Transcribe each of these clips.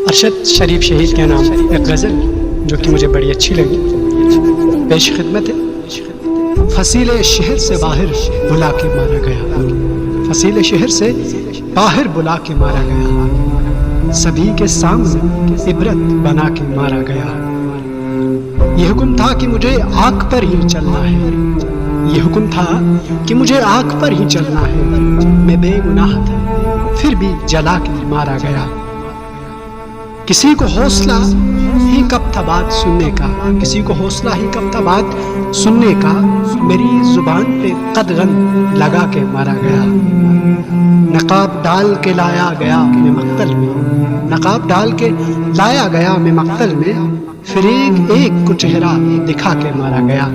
ارشد شریف شہید کے نام ایک غزل جو کہ مجھے بڑی اچھی لگی، پیش خدمت ہے۔ فصیل شہر سے باہر بلا کے مارا گیا، فصیل شہر سے باہر بلا کے مارا گیا، سبھی کے سامنے عبرت بنا کے مارا گیا۔ یہ حکم تھا کہ مجھے آگ پر ہی چلنا ہے، یہ حکم تھا کہ مجھے آگ پر ہی چلنا ہے، میں بے گناہ تھا پھر بھی جلا کے مارا گیا۔ کسی کو حوصلہ ہی کب تھا بات سننے کا، کسی کو حوصلہ ہی کب تھا بات سننے کا، میری زبان پہ قدغن لگا کے مارا گیا۔ نقاب ڈال کے لایا گیا میں مقتل میں، نقاب ڈال کے لایا گیا میں مقتل میں، پھر ایک کو چہرہ دکھا کے مارا گیا۔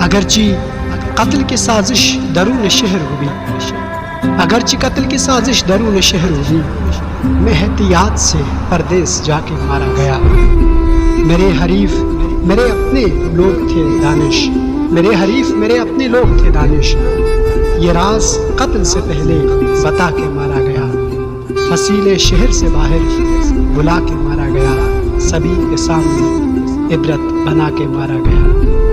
اگرچہ قتل کی سازش درون شہر ہوئی، اگرچہ قتل کی سازش درون شہر ہوئی، میں احتیاط سے پردیس جا کے مارا گیا۔ میرے حریف میرے اپنے لوگ تھے دانش، میرے حریف میرے اپنے لوگ تھے دانش، یہ راز قتل سے پہلے بتا کے مارا گیا۔ فصیل شہر سے باہر بلا کے مارا گیا، سبھی کے سامنے عبرت بنا کے مارا گیا۔